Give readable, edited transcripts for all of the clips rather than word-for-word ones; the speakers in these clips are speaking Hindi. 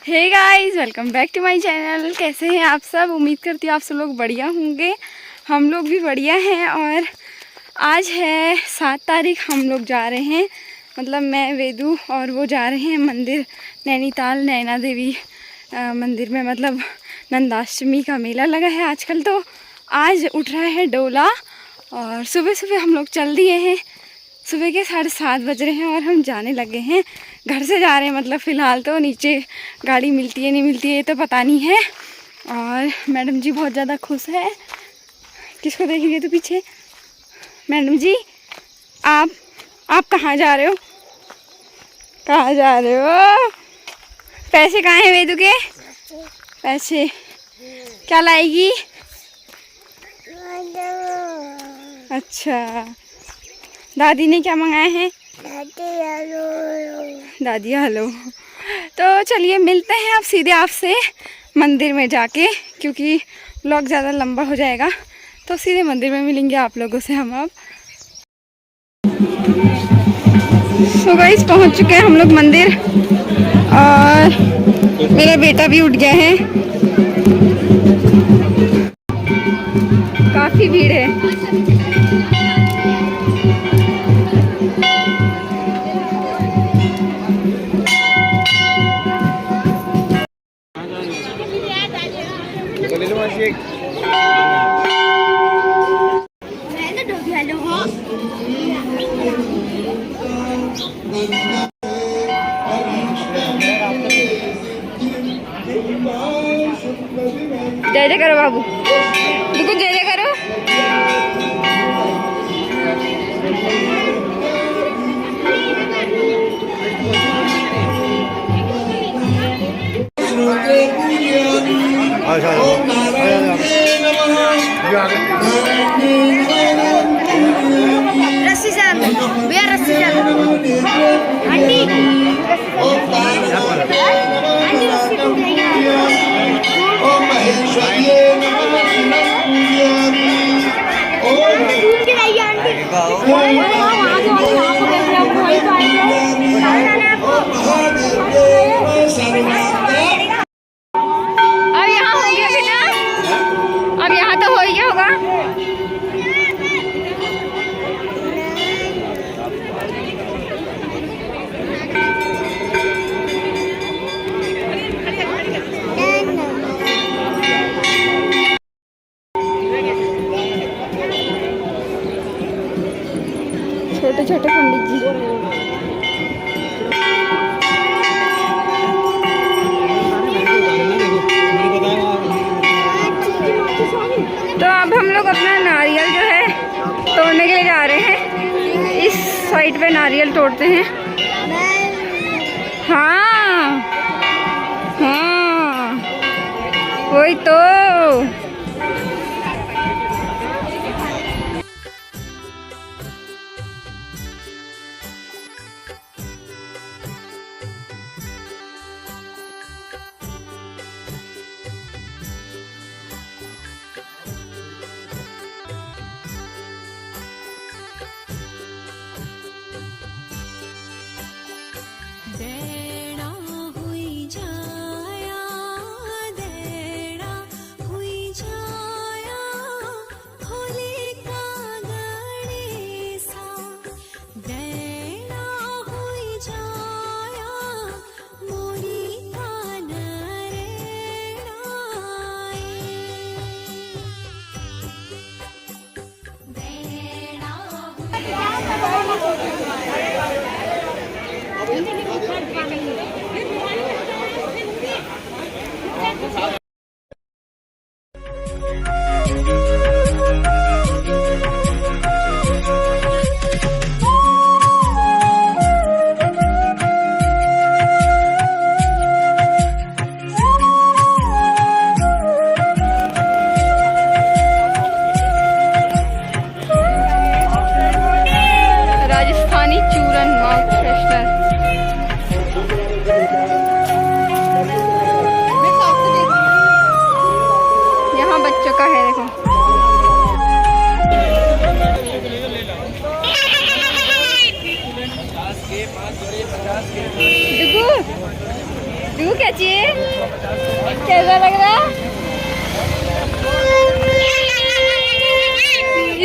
Hey guys, welcome back to my channel. कैसे हैं आप सब? उम्मीद करती हूँ आप सब लोग बढ़िया होंगे। हम लोग भी बढ़िया हैं। और आज है 7 तारीख। हम लोग जा रहे हैं, मतलब मैं, वेदू और वो जा रहे हैं मंदिर, नैनीताल नैना देवी मंदिर में। मतलब नंदाष्टमी का मेला लगा है आजकल, तो आज उठ रहा है डोला। और सुबह सुबह हम लोग चल दिए हैं। सुबह के 7:30 बज रहे हैं और हम जाने लगे हैं। घर से जा रहे हैं, मतलब फ़िलहाल तो नीचे गाड़ी मिलती है नहीं मिलती है ये तो पता नहीं है। और मैडम जी बहुत ज़्यादा खुश है। किसको देखेंगे तो पीछे? मैडम जी, आप कहाँ जा रहे हो? कहाँ जा रहे हो? पैसे कहाँ हैं वेदू के? पैसे क्या लाएगी? अच्छा, दादी ने क्या मंगाए हैं? दादी हेलो। तो चलिए मिलते हैं अब सीधे आपसे मंदिर में जाके, क्योंकि व्लॉग ज़्यादा लंबा हो जाएगा। तो सीधे मंदिर में मिलेंगे आप लोगों से हम अब। सो गाइस, पहुंच चुके हैं हम लोग मंदिर। और मेरा बेटा भी उठ गया है। काफ़ी भीड़ है। जय जय करो बाबू, देखो जय जय करो। रस्सी से भैया, रस्सी से आंटी, अब यहाँ हो गया बेटा, अब यहाँ तो हो ही गया होगा। छोटे छोटे पंडित जी। तो अब हम लोग अपना नारियल जो है तोड़ने के लिए जा रहे हैं। इस साइड पे नारियल तोड़ते हैं। हाँ हाँ, वही तो। खींचिए, कैसा लग रहा है?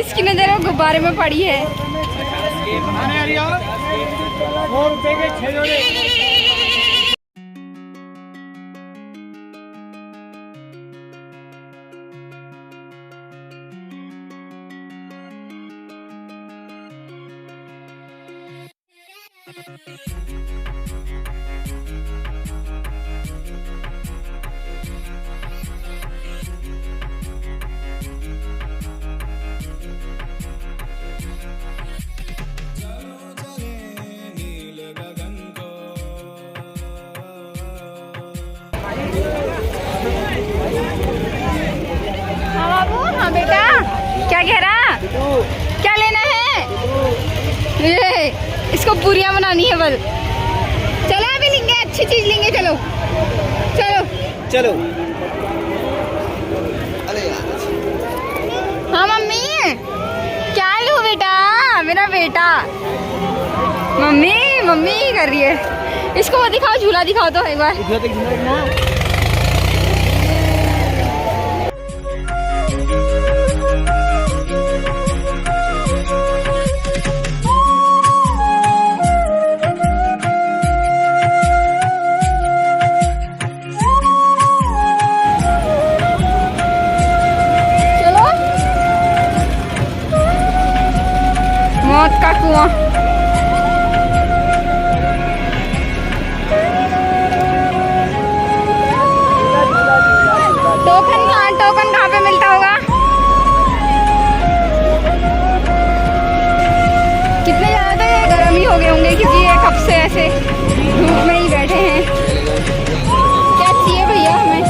इसकी नजर वो गुब्बारे में पड़ी है। हाँ बाबू, हाँ बेटा, क्या कह रहा? क्या लेना है? ये इसको पूरियां बनानी है बल। चलो अभी लेंगे, अच्छी चीज लेंगे, चलो चलो चलो। हाँ मम्मी, क्या लूँ बेटा? मेरा बेटा मम्मी मम्मी कर रही है। इसको वो दिखाओ, झूला दिखाओ तो एक बार। मौत का कुआं। टोकन कहाँ पे मिलता होगा? कितने ज्यादा तो ये गर्म ही हो गए होंगे, क्योंकि ये कब से ऐसे धूप में ही बैठे हैं। क्या चाहिए भैया हमें?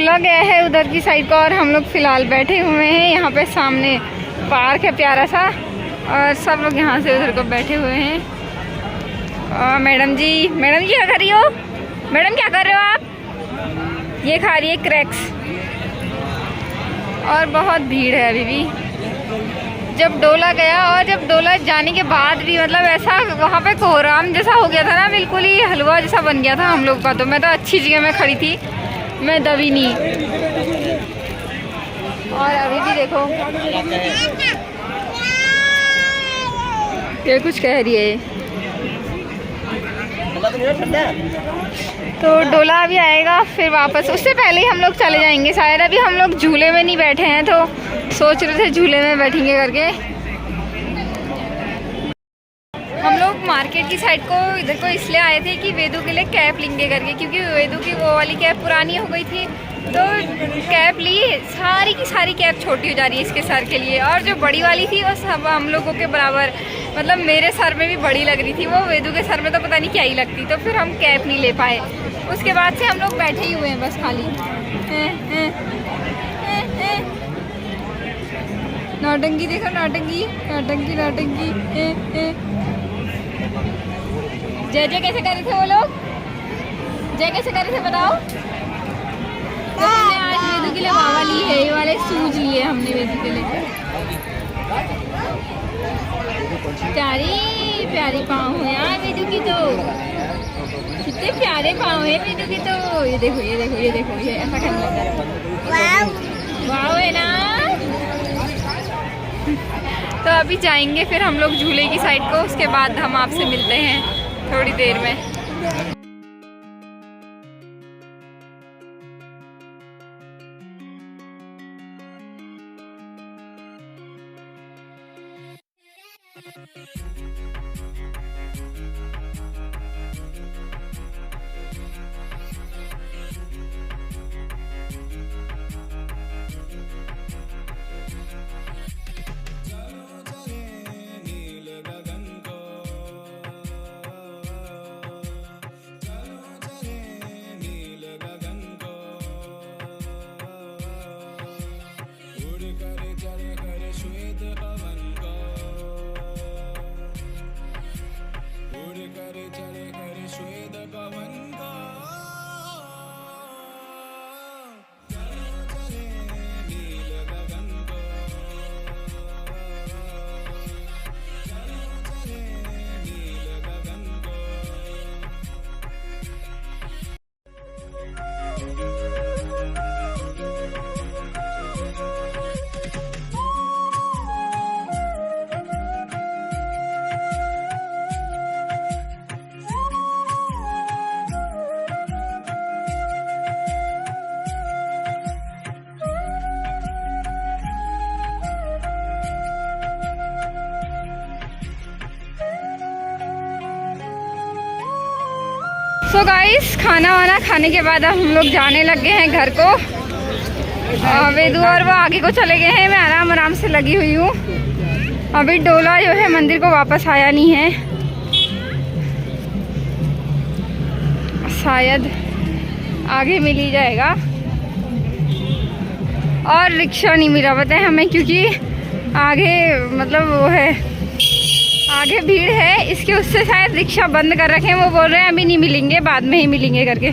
डोला गया है उधर की साइड को और हम लोग फ़िलहाल बैठे हुए हैं यहाँ पे। सामने पार्क है प्यारा सा और सब लोग यहाँ से उधर को बैठे हुए हैं। मैडम जी क्या कर रही हो? मैडम क्या कर रहे हो आप? ये खा रही है क्रैक्स। और बहुत भीड़ है अभी भी। जब डोला गया और जब डोला जाने के बाद भी मतलब ऐसा वहाँ पे कोहराम जैसा हो गया था ना, बिल्कुल ही हलवा जैसा बन गया था हम लोग का। तो मैं तो अच्छी जगह में खड़ी थी, मैं दबी नहीं। और अभी भी देखो ये कुछ कह रही है। तो डोला अभी आएगा फिर वापस, उससे पहले ही हम लोग चले जाएंगे शायद। अभी हम लोग झूले में नहीं बैठे हैं तो सोच रहे थे झूले में बैठेंगे करके। हम लोग मार्केट की साइड को इधर को इसलिए आए थे कि वेदू के लिए कैप लेंगे करके, क्योंकि वेदू की वो वाली कैप पुरानी हो गई थी। तो कैप ली, सारी की सारी कैप छोटी हो जा रही है इसके सर के लिए। और जो बड़ी वाली थी वो सब हम लोगों के बराबर, मतलब मेरे सर में भी बड़ी लग रही थी, वो वेदू के सर में तो पता नहीं क्या ही लगती। तो फिर हम कैप नहीं ले पाए। उसके बाद से हम लोग बैठे ही हुए हैं बस खाली। नौटंकी देखो, नौटंकी नौटंकी नौटंकी। जय जय कैसे कर रहे थे वो लोग? जय कैसे कर रहे थे बताओ? तो हमने आज वेदू के लिए मावा ली है, ये वाले शूज लिए हमने वेदू के लिए। प्यारी प्यारी पाँव है यार वेदू की, तो कितने प्यारे पाँव है वेदू की। तो ये देखो ये देखो ये देखो, ये ऐसा करने लगा है। वाव है ना। तो अभी जाएंगे फिर हम लोग झूले की साइड को, उसके बाद हम आपसे मिलते हैं थोड़ी देर में। सो गाइस, खाना वाना खाने के बाद अब हम लोग जाने लग गए हैं घर को। वेदू और वो आगे को चले गए हैं, मैं आराम से लगी हुई हूँ। अभी डोला जो है मंदिर को वापस आया नहीं है, शायद आगे मिल ही जाएगा। और रिक्शा नहीं मिला पता है हमें, क्योंकि आगे मतलब वो है, आगे भीड़ है इसके, उससे शायद रिक्शा बंद कर रखे हैं। वो बोल रहे हैं अभी नहीं मिलेंगे, बाद में ही मिलेंगे करके।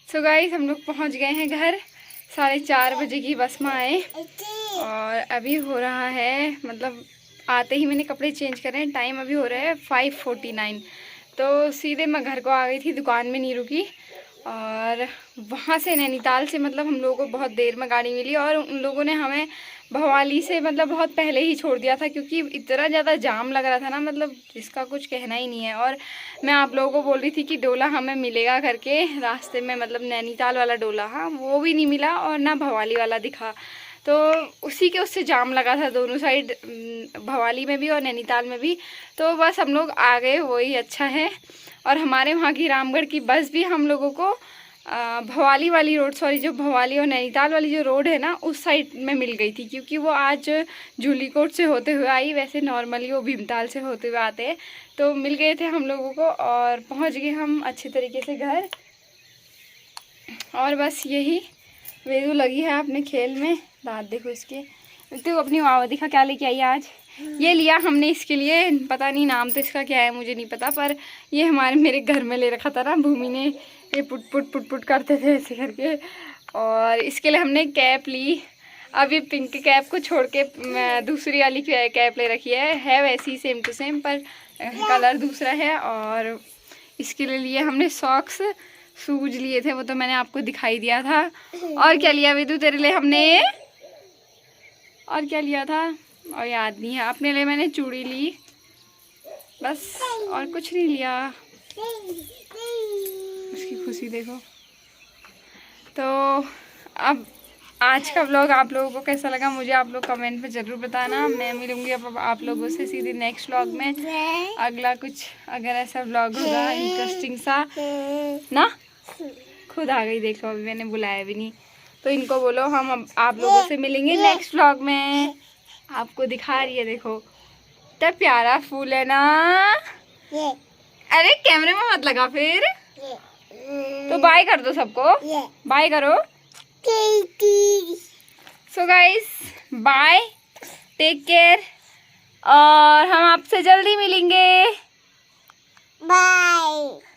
सो गाइस, हम लोग पहुंच गए हैं घर। 4:30 बजे की बस में आए और अभी हो रहा है, मतलब आते ही मैंने कपड़े चेंज करे हैं। टाइम अभी हो रहा है 5:49। तो सीधे मैं घर को आ गई थी, दुकान में नहीं रुकी। और वहाँ से नैनीताल से मतलब हम लोगों को बहुत देर में गाड़ी मिली और उन लोगों ने हमें भवाली से मतलब बहुत पहले ही छोड़ दिया था, क्योंकि इतना ज़्यादा जाम लग रहा था ना, मतलब जिसका कुछ कहना ही नहीं है। और मैं आप लोगों को बोल रही थी कि डोला हमें मिलेगा करके रास्ते में, मतलब नैनीताल वाला डोला, हाँ वो भी नहीं मिला और ना भवाली वाला दिखा। तो उसी के उससे जाम लगा था दोनों साइड, भवाली में भी और नैनीताल में भी। तो बस हम लोग आ गए, वही अच्छा है। और हमारे वहाँ की रामगढ़ की बस भी हम लोगों को भवाली वाली रोड, सॉरी जो भवाली और नैनीताल वाली जो रोड है ना उस साइड में मिल गई थी, क्योंकि वो आज जूलीकोट से होते हुए आई, वैसे नॉर्मली वो भीमताल से होते हुए आते हैं। तो मिल गए थे हम लोगों को और पहुंच गए हम अच्छे तरीके से घर। और बस यही वेदू लगी है अपने खेल में। दांत देखो इसके। तो अपनी माँ दिखा क्या लेके आई आज। ये लिया हमने इसके लिए, पता नहीं नाम तो इसका क्या है मुझे नहीं पता, पर ये हमारे मेरे घर में ले रखा था ना भूमि ने, ये पुट पुट पुट पुट करते थे ऐसे करके। और इसके लिए हमने कैप ली। अब ये पिंक कैप को छोड़ के दूसरी वाली कैप ले रखी है वैसी सेम टू सेम, पर कलर दूसरा है। और इसके लिए लिए हमने सॉक्स, शूज लिए थे, वो तो मैंने आपको दिखाई दिया था। और क्या लिया वेदू तेरे लिए हमने, और क्या लिया था और याद नहीं है। अपने लिए मैंने चूड़ी ली बस, और कुछ नहीं लिया। उसकी खुशी देखो। तो अब आज का व्लॉग आप लोगों को कैसा लगा मुझे आप लोग कमेंट में ज़रूर बताना। मैं मिलूंगी अब आप लोगों से सीधे नेक्स्ट व्लॉग में। अगला कुछ अगर ऐसा व्लॉग होगा इंटरेस्टिंग सा ना। खुद आ गई देखो, अभी मैंने बुलाया भी नहीं। तो इनको बोलो हम अब आप लोगों से मिलेंगे नेक्स्ट व्लॉग में। आपको दिखा रही है देखो, इतना प्यारा फूल है ना। अरे कैमरे में मत लगा फिर। तो बाय कर दो सबको, बाय करो। So guys bye, take care, और हम आपसे जल्दी मिलेंगे। बाय।